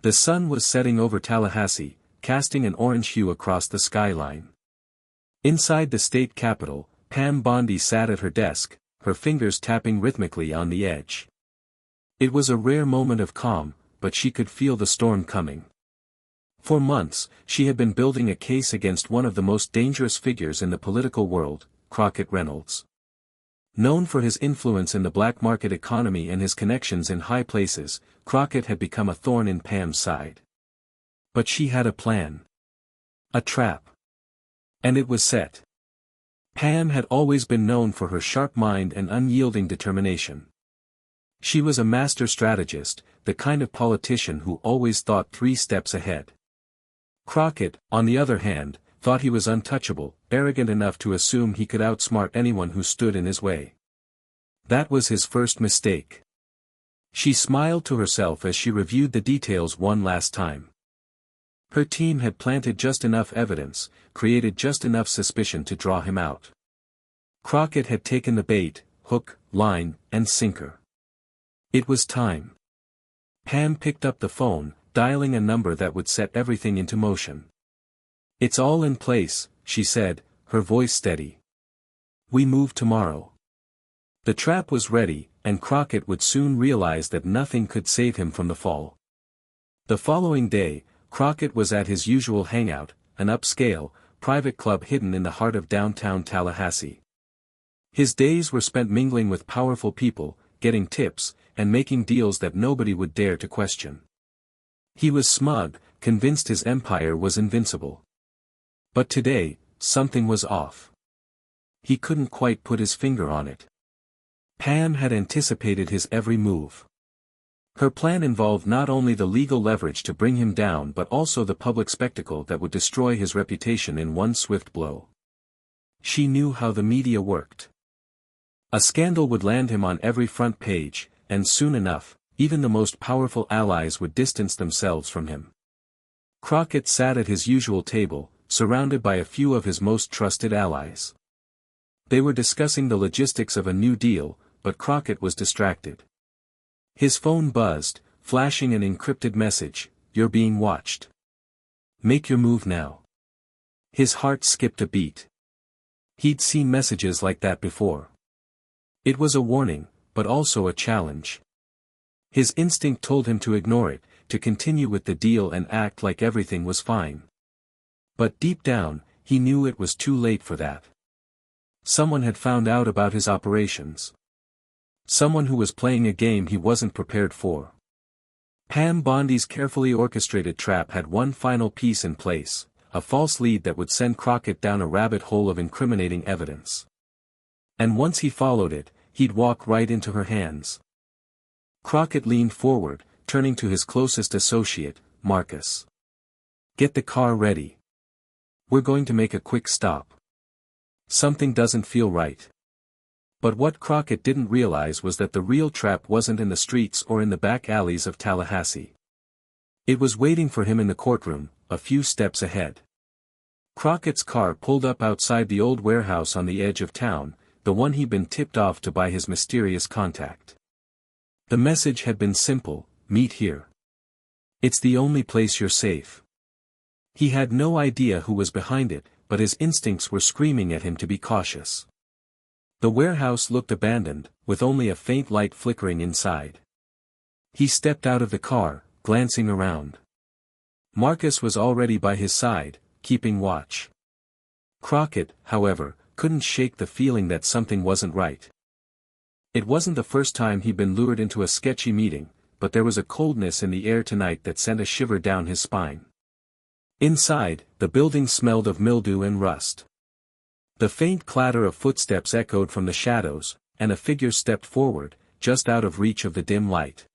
The sun was setting over Tallahassee, casting an orange hue across the skyline. Inside the state capitol, Pam Bondi sat at her desk, her fingers tapping rhythmically on the edge. It was a rare moment of calm, but she could feel the storm coming. For months, she had been building a case against one of the most dangerous figures in the political world, Crockett Reynolds. Known for his influence in the black market economy and his connections in high places, Crockett had become a thorn in Pam's side. But she had a plan. A trap. And it was set. Pam had always been known for her sharp mind and unyielding determination. She was a master strategist, the kind of politician who always thought 3 steps ahead. Crockett, on the other hand, thought he was untouchable, arrogant enough to assume he could outsmart anyone who stood in his way. That was his first mistake. She smiled to herself as she reviewed the details one last time. Her team had planted just enough evidence, created just enough suspicion to draw him out. Crockett had taken the bait, hook, line, and sinker. It was time. Pam picked up the phone, dialing a number that would set everything into motion. "It's all in place," she said, her voice steady. "We move tomorrow." The trap was ready, and Crockett would soon realize that nothing could save him from the fall. The following day, Crockett was at his usual hangout, an upscale, private club hidden in the heart of downtown Tallahassee. His days were spent mingling with powerful people, getting tips, and making deals that nobody would dare to question. He was smug, convinced his empire was invincible. But today, something was off. He couldn't quite put his finger on it. Pam had anticipated his every move. Her plan involved not only the legal leverage to bring him down but also the public spectacle that would destroy his reputation in one swift blow. She knew how the media worked. A scandal would land him on every front page, and soon enough, even the most powerful allies would distance themselves from him. Crockett sat at his usual table, surrounded by a few of his most trusted allies. They were discussing the logistics of a new deal, but Crockett was distracted. His phone buzzed, flashing an encrypted message, "You're being watched. Make your move now." His heart skipped a beat. He'd seen messages like that before. It was a warning, but also a challenge. His instinct told him to ignore it, to continue with the deal and act like everything was fine. But deep down, he knew it was too late for that. Someone had found out about his operations. Someone who was playing a game he wasn't prepared for. Pam Bondi's carefully orchestrated trap had one final piece in place, a false lead that would send Crockett down a rabbit hole of incriminating evidence. And once he followed it, he'd walk right into her hands. Crockett leaned forward, turning to his closest associate, Marcus. "Get the car ready. We're going to make a quick stop. Something doesn't feel right." But what Crockett didn't realize was that the real trap wasn't in the streets or in the back alleys of Tallahassee. It was waiting for him in the courtroom, a few steps ahead. Crockett's car pulled up outside the old warehouse on the edge of town, the one he'd been tipped off to by his mysterious contact. The message had been simple: "Meet here. It's the only place you're safe." He had no idea who was behind it, but his instincts were screaming at him to be cautious. The warehouse looked abandoned, with only a faint light flickering inside. He stepped out of the car, glancing around. Marcus was already by his side, keeping watch. Crockett, however, couldn't shake the feeling that something wasn't right. It wasn't the first time he'd been lured into a sketchy meeting, but there was a coldness in the air tonight that sent a shiver down his spine. Inside, the building smelled of mildew and rust. The faint clatter of footsteps echoed from the shadows, and a figure stepped forward, just out of reach of the dim light.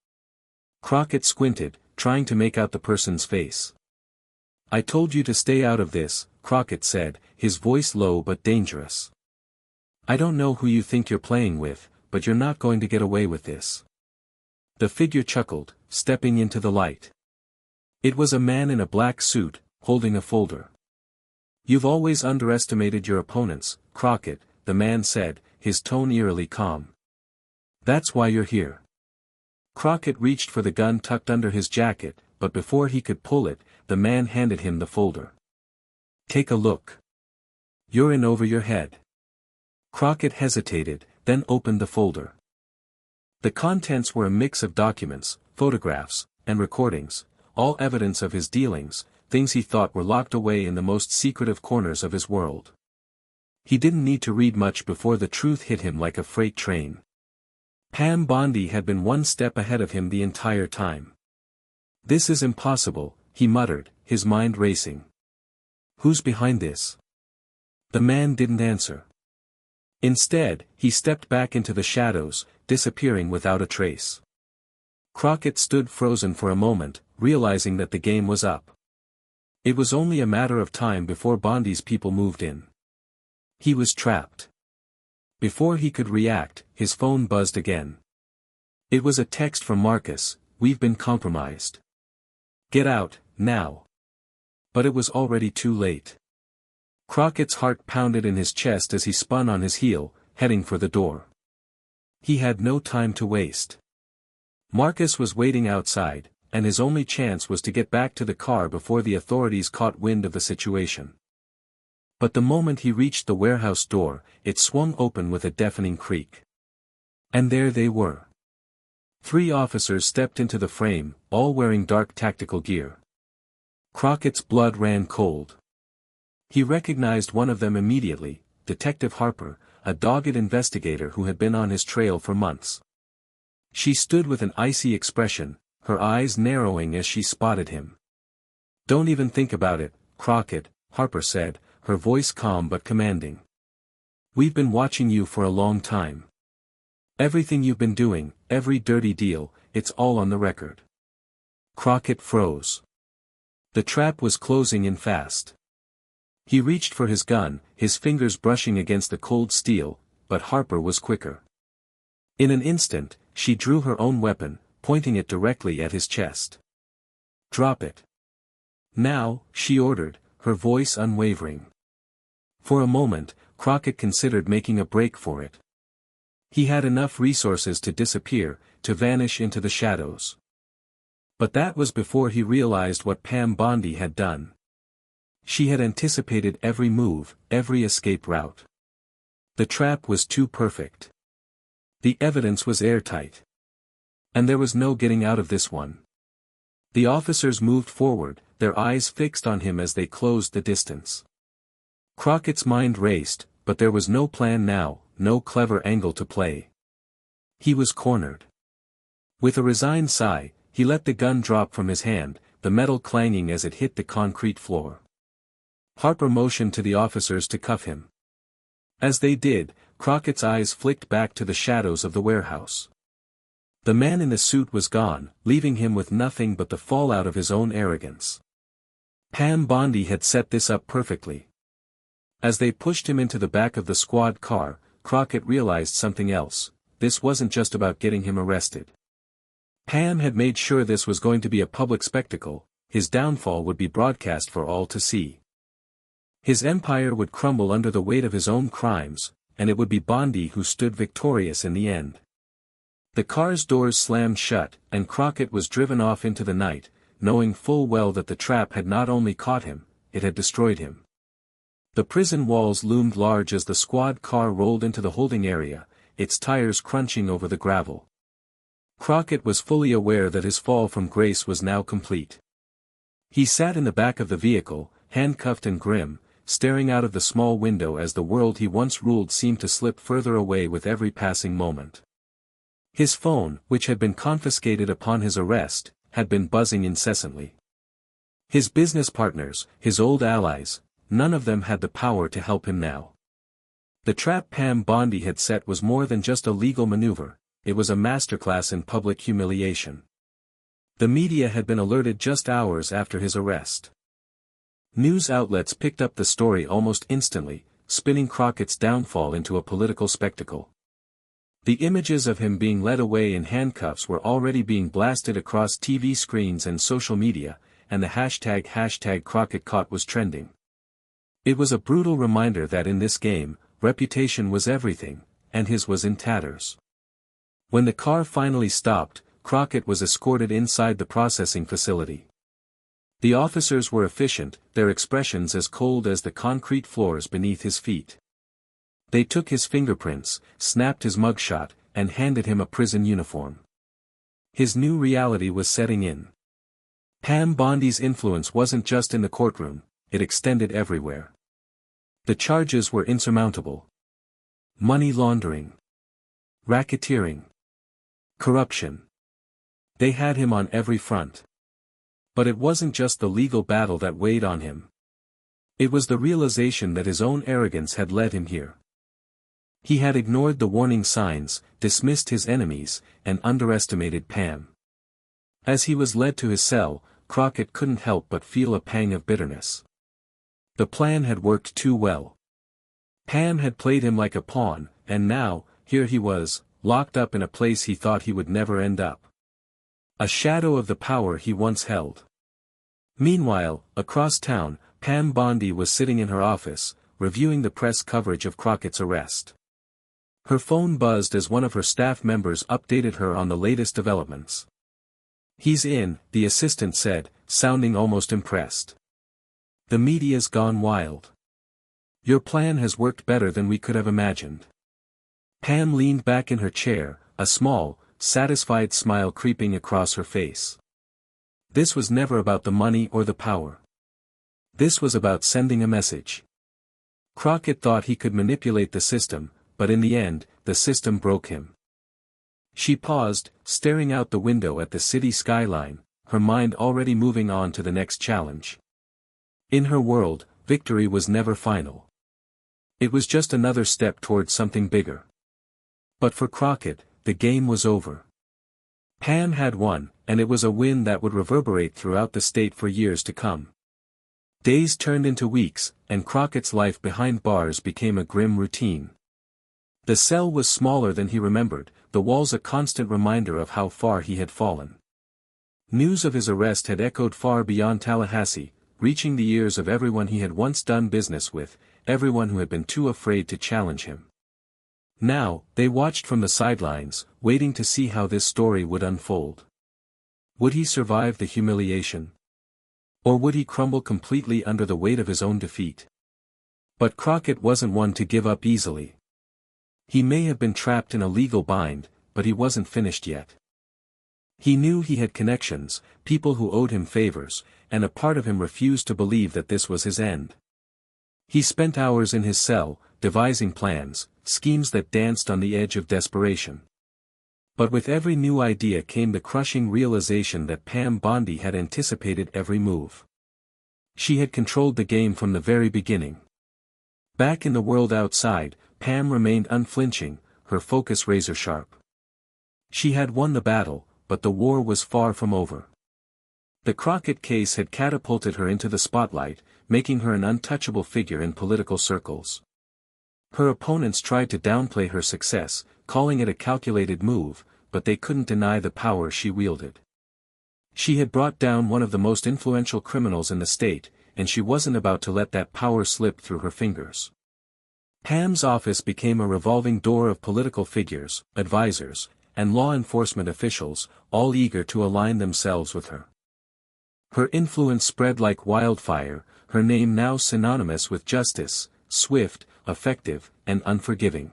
Crockett squinted, trying to make out the person's face. "I told you to stay out of this," Crockett said, his voice low but dangerous. "I don't know who you think you're playing with, but you're not going to get away with this." The figure chuckled, stepping into the light. It was a man in a black suit, holding a folder. "You've always underestimated your opponents, Crockett," the man said, his tone eerily calm. "That's why you're here." Crockett reached for the gun tucked under his jacket, but before he could pull it, the man handed him the folder. "Take a look. You're in over your head." Crockett hesitated, then opened the folder. The contents were a mix of documents, photographs, and recordings, all evidence of his dealings, things he thought were locked away in the most secretive corners of his world. He didn't need to read much before the truth hit him like a freight train. Pam Bondi had been one step ahead of him the entire time. "This is impossible," he muttered, his mind racing. "Who's behind this?" The man didn't answer. Instead, he stepped back into the shadows, disappearing without a trace. Crockett stood frozen for a moment, realizing that the game was up. It was only a matter of time before Bondi's people moved in. He was trapped. Before he could react, his phone buzzed again. It was a text from Marcus: "We've been compromised. Get out, now." But it was already too late. Crockett's heart pounded in his chest as he spun on his heel, heading for the door. He had no time to waste. Marcus was waiting outside, and his only chance was to get back to the car before the authorities caught wind of the situation. But the moment he reached the warehouse door, it swung open with a deafening creak. And there they were. 3 officers stepped into the frame, all wearing dark tactical gear. Crockett's blood ran cold. He recognized one of them immediately, Detective Harper, a dogged investigator who had been on his trail for months. She stood with an icy expression, her eyes narrowing as she spotted him. "Don't even think about it, Crockett," Harper said, her voice calm but commanding. "We've been watching you for a long time. Everything you've been doing, every dirty deal, it's all on the record." Crockett froze. The trap was closing in fast. He reached for his gun, his fingers brushing against the cold steel, but Harper was quicker. In an instant, she drew her own weapon, pointing it directly at his chest. "Drop it. Now," she ordered, her voice unwavering. For a moment, Crockett considered making a break for it. He had enough resources to disappear, to vanish into the shadows. But that was before he realized what Pam Bondi had done. She had anticipated every move, every escape route. The trap was too perfect. The evidence was airtight. And there was no getting out of this one. The officers moved forward, their eyes fixed on him as they closed the distance. Crockett's mind raced, but there was no plan now, no clever angle to play. He was cornered. With a resigned sigh, he let the gun drop from his hand, the metal clanging as it hit the concrete floor. Harper motioned to the officers to cuff him. As they did, Crockett's eyes flicked back to the shadows of the warehouse. The man in the suit was gone, leaving him with nothing but the fallout of his own arrogance. Pam Bondi had set this up perfectly. As they pushed him into the back of the squad car, Crockett realized something else: this wasn't just about getting him arrested. Pam had made sure this was going to be a public spectacle, his downfall would be broadcast for all to see. His empire would crumble under the weight of his own crimes, and it would be Bondi who stood victorious in the end. The car's doors slammed shut, and Crockett was driven off into the night, knowing full well that the trap had not only caught him, it had destroyed him. The prison walls loomed large as the squad car rolled into the holding area, its tires crunching over the gravel. Crockett was fully aware that his fall from grace was now complete. He sat in the back of the vehicle, handcuffed and grim, staring out of the small window as the world he once ruled seemed to slip further away with every passing moment. His phone, which had been confiscated upon his arrest, had been buzzing incessantly. His business partners, his old allies, none of them had the power to help him now. The trap Pam Bondi had set was more than just a legal maneuver, it was a masterclass in public humiliation. The media had been alerted just hours after his arrest. News outlets picked up the story almost instantly, spinning Crockett's downfall into a political spectacle. The images of him being led away in handcuffs were already being blasted across TV screens and social media, and the hashtag Crockett caught was trending. It was a brutal reminder that in this game, reputation was everything, and his was in tatters. When the car finally stopped, Crockett was escorted inside the processing facility. The officers were efficient, their expressions as cold as the concrete floors beneath his feet. They took his fingerprints, snapped his mugshot, and handed him a prison uniform. His new reality was setting in. Pam Bondi's influence wasn't just in the courtroom, it extended everywhere. The charges were insurmountable. Money laundering. Racketeering. Corruption. They had him on every front. But it wasn't just the legal battle that weighed on him. It was the realization that his own arrogance had led him here. He had ignored the warning signs, dismissed his enemies, and underestimated Pam. As he was led to his cell, Crockett couldn't help but feel a pang of bitterness. The plan had worked too well. Pam had played him like a pawn, and now, here he was, locked up in a place he thought he would never end up. A shadow of the power he once held. Meanwhile, across town, Pam Bondi was sitting in her office, reviewing the press coverage of Crockett's arrest. Her phone buzzed as one of her staff members updated her on the latest developments. "He's in," the assistant said, sounding almost impressed. "The media's gone wild. Your plan has worked better than we could have imagined." Pam leaned back in her chair, a small, satisfied smile creeping across her face. This was never about the money or the power. This was about sending a message. Crockett thought he could manipulate the system, but in the end, the system broke him. She paused, staring out the window at the city skyline, her mind already moving on to the next challenge. In her world, victory was never final. It was just another step towards something bigger. But for Crockett, the game was over. Pam had won, and it was a win that would reverberate throughout the state for years to come. Days turned into weeks, and Crockett's life behind bars became a grim routine. The cell was smaller than he remembered, the walls a constant reminder of how far he had fallen. News of his arrest had echoed far beyond Tallahassee, reaching the ears of everyone he had once done business with, everyone who had been too afraid to challenge him. Now, they watched from the sidelines, waiting to see how this story would unfold. Would he survive the humiliation? Or would he crumble completely under the weight of his own defeat? But Crockett wasn't one to give up easily. He may have been trapped in a legal bind, but he wasn't finished yet. He knew he had connections, people who owed him favors, and a part of him refused to believe that this was his end. He spent hours in his cell, devising plans, schemes that danced on the edge of desperation. But with every new idea came the crushing realization that Pam Bondi had anticipated every move. She had controlled the game from the very beginning. Back in the world outside, Pam remained unflinching, her focus razor-sharp. She had won the battle, but the war was far from over. The Crockett case had catapulted her into the spotlight, making her an untouchable figure in political circles. Her opponents tried to downplay her success, calling it a calculated move, but they couldn't deny the power she wielded. She had brought down one of the most influential criminals in the state, and she wasn't about to let that power slip through her fingers. Pam's office became a revolving door of political figures, advisors, and law enforcement officials, all eager to align themselves with her. Her influence spread like wildfire, her name now synonymous with justice, swift, effective, and unforgiving.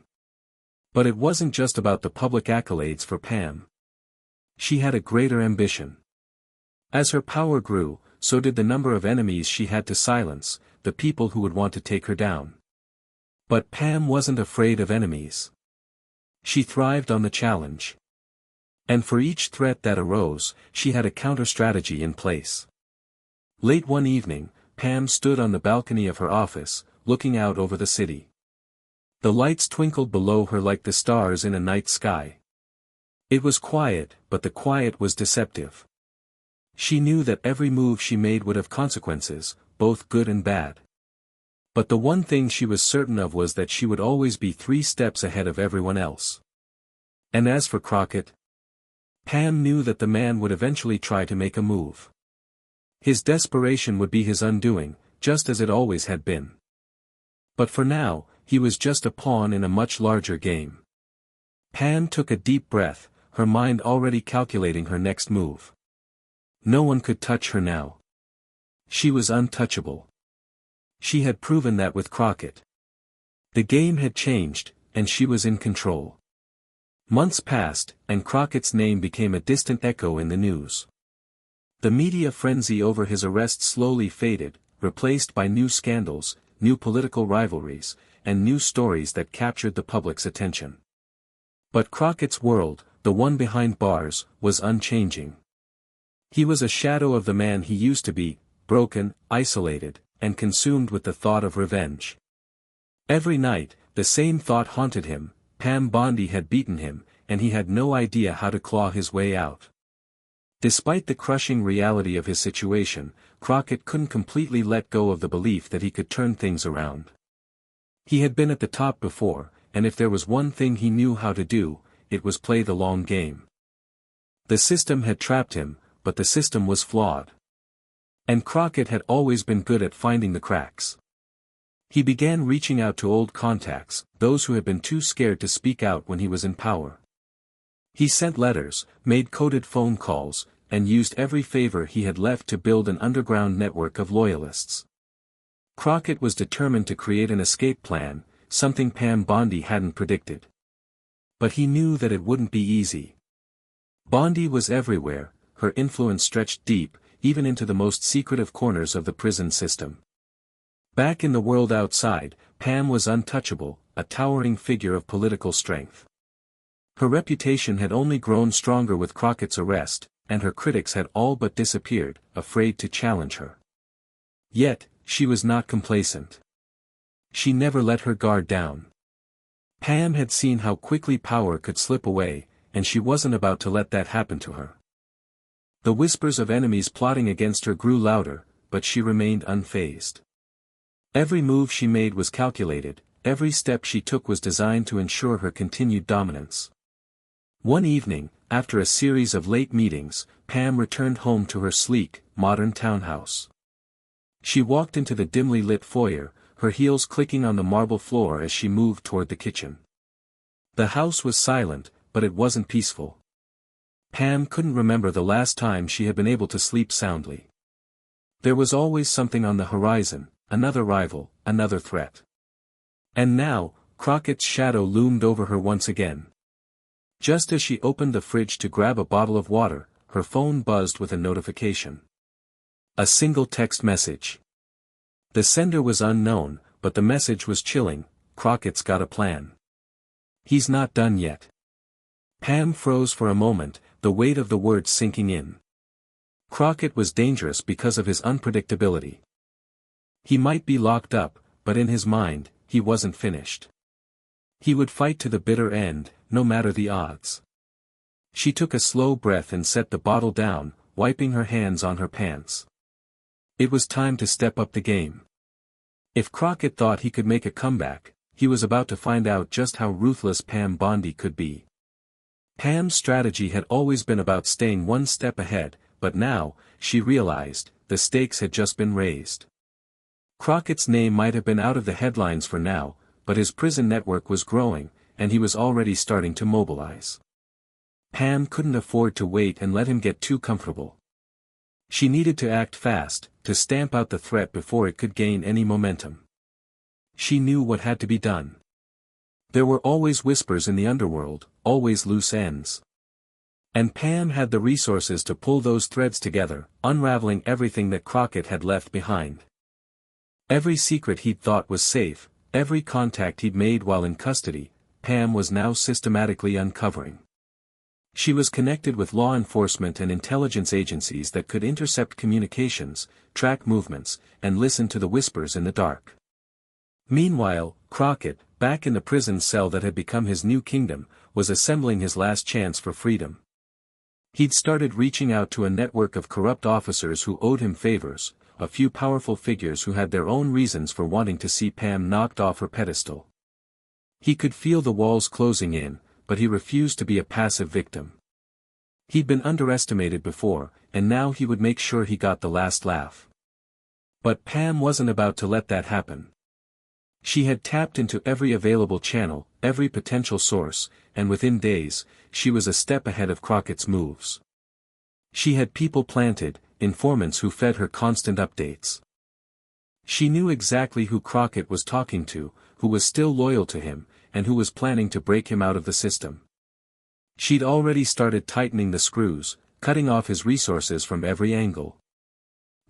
But it wasn't just about the public accolades for Pam. She had a greater ambition. As her power grew, so did the number of enemies she had to silence, the people who would want to take her down. But Pam wasn't afraid of enemies. She thrived on the challenge. And for each threat that arose, she had a counter-strategy in place. Late one evening, Pam stood on the balcony of her office, looking out over the city. The lights twinkled below her like the stars in a night sky. It was quiet, but the quiet was deceptive. She knew that every move she made would have consequences, both good and bad. But the one thing she was certain of was that she would always be 3 steps ahead of everyone else. And as for Crockett, Pam knew that the man would eventually try to make a move. His desperation would be his undoing, just as it always had been. But for now, he was just a pawn in a much larger game. Pam took a deep breath, her mind already calculating her next move. No one could touch her now. She was untouchable. She had proven that with Crockett. The game had changed, and she was in control. Months passed, and Crockett's name became a distant echo in the news. The media frenzy over his arrest slowly faded, replaced by new scandals, new political rivalries, and new stories that captured the public's attention. But Crockett's world, the one behind bars, was unchanging. He was a shadow of the man he used to be, broken, isolated, and consumed with the thought of revenge. Every night, the same thought haunted him: Pam Bondi had beaten him, and he had no idea how to claw his way out. Despite the crushing reality of his situation, Crockett couldn't completely let go of the belief that he could turn things around. He had been at the top before, and if there was one thing he knew how to do, it was play the long game. The system had trapped him, but the system was flawed. And Crockett had always been good at finding the cracks. He began reaching out to old contacts, those who had been too scared to speak out when he was in power. He sent letters, made coded phone calls, and used every favor he had left to build an underground network of loyalists. Crockett was determined to create an escape plan, something Pam Bondi hadn't predicted. But he knew that it wouldn't be easy. Bondi was everywhere, her influence stretched deep, even into the most secretive corners of the prison system. Back in the world outside, Pam was untouchable, a towering figure of political strength. Her reputation had only grown stronger with Crockett's arrest, and her critics had all but disappeared, afraid to challenge her. Yet, she was not complacent. She never let her guard down. Pam had seen how quickly power could slip away, and she wasn't about to let that happen to her. The whispers of enemies plotting against her grew louder, but she remained unfazed. Every move she made was calculated, every step she took was designed to ensure her continued dominance. One evening, after a series of late meetings, Pam returned home to her sleek, modern townhouse. She walked into the dimly lit foyer, her heels clicking on the marble floor as she moved toward the kitchen. The house was silent, but it wasn't peaceful. Pam couldn't remember the last time she had been able to sleep soundly. There was always something on the horizon, another rival, another threat. And now, Crockett's shadow loomed over her once again. Just as she opened the fridge to grab a bottle of water, her phone buzzed with a notification. A single text message. The sender was unknown, but the message was chilling: Crockett's got a plan. He's not done yet. Pam froze for a moment, the weight of the words sinking in. Crockett was dangerous because of his unpredictability. He might be locked up, but in his mind, he wasn't finished. He would fight to the bitter end, no matter the odds. She took a slow breath and set the bottle down, wiping her hands on her pants. It was time to step up the game. If Crockett thought he could make a comeback, he was about to find out just how ruthless Pam Bondi could be. Pam's strategy had always been about staying one step ahead, but now, she realized, the stakes had just been raised. Crockett's name might have been out of the headlines for now, but his prison network was growing, and he was already starting to mobilize. Pam couldn't afford to wait and let him get too comfortable. She needed to act fast, to stamp out the threat before it could gain any momentum. She knew what had to be done. There were always whispers in the underworld, always loose ends. And Pam had the resources to pull those threads together, unraveling everything that Crockett had left behind. Every secret he'd thought was safe, every contact he'd made while in custody, Pam was now systematically uncovering. She was connected with law enforcement and intelligence agencies that could intercept communications, track movements, and listen to the whispers in the dark. Meanwhile, Crockett, back in the prison cell that had become his new kingdom, was assembling his last chance for freedom. He'd started reaching out to a network of corrupt officers who owed him favors, a few powerful figures who had their own reasons for wanting to see Pam knocked off her pedestal. He could feel the walls closing in, but he refused to be a passive victim. He'd been underestimated before, and now he would make sure he got the last laugh. But Pam wasn't about to let that happen. She had tapped into every available channel, every potential source, and within days, she was a step ahead of Crockett's moves. She had people planted, informants who fed her constant updates. She knew exactly who Crockett was talking to, who was still loyal to him, and who was planning to break him out of the system. She'd already started tightening the screws, cutting off his resources from every angle.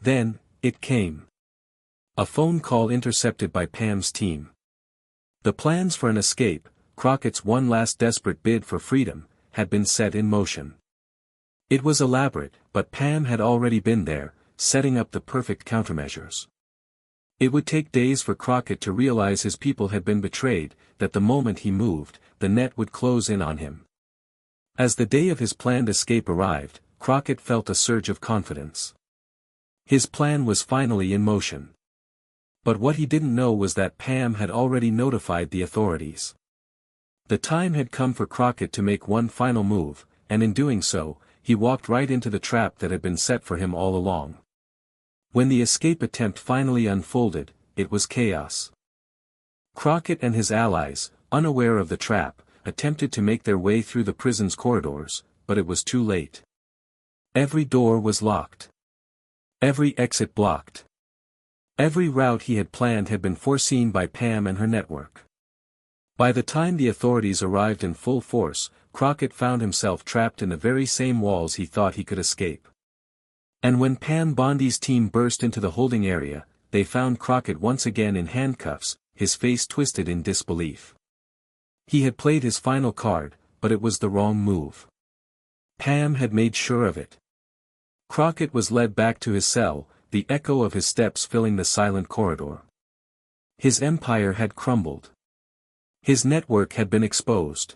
Then, it came. A phone call intercepted by Pam's team. The plans for an escape, Crockett's one last desperate bid for freedom, had been set in motion. It was elaborate, but Pam had already been there, setting up the perfect countermeasures. It would take days for Crockett to realize his people had been betrayed, that the moment he moved, the net would close in on him. As the day of his planned escape arrived, Crockett felt a surge of confidence. His plan was finally in motion. But what he didn't know was that Pam had already notified the authorities. The time had come for Crockett to make one final move, and in doing so, he walked right into the trap that had been set for him all along. When the escape attempt finally unfolded, it was chaos. Crockett and his allies, unaware of the trap, attempted to make their way through the prison's corridors, but it was too late. Every door was locked. Every exit blocked. Every route he had planned had been foreseen by Pam and her network. By the time the authorities arrived in full force, Crockett found himself trapped in the very same walls he thought he could escape. And when Pam Bondi's team burst into the holding area, they found Crockett once again in handcuffs, his face twisted in disbelief. He had played his final card, but it was the wrong move. Pam had made sure of it. Crockett was led back to his cell, the echo of his steps filling the silent corridor. His empire had crumbled. His network had been exposed.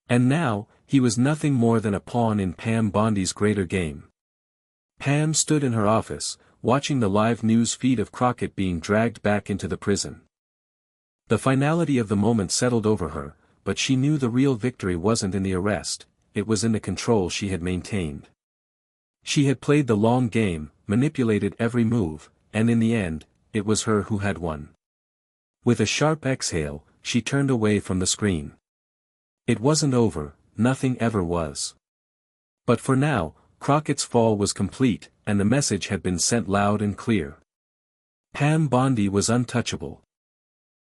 And now, he was nothing more than a pawn in Pam Bondi's greater game. Pam stood in her office, watching the live news feed of Crockett being dragged back into the prison. The finality of the moment settled over her, but she knew the real victory wasn't in the arrest, it was in the control she had maintained. She had played the long game, manipulated every move, and in the end, it was her who had won. With a sharp exhale, she turned away from the screen. It wasn't over, nothing ever was. But for now, Crockett's fall was complete, and the message had been sent loud and clear. Pam Bondi was untouchable.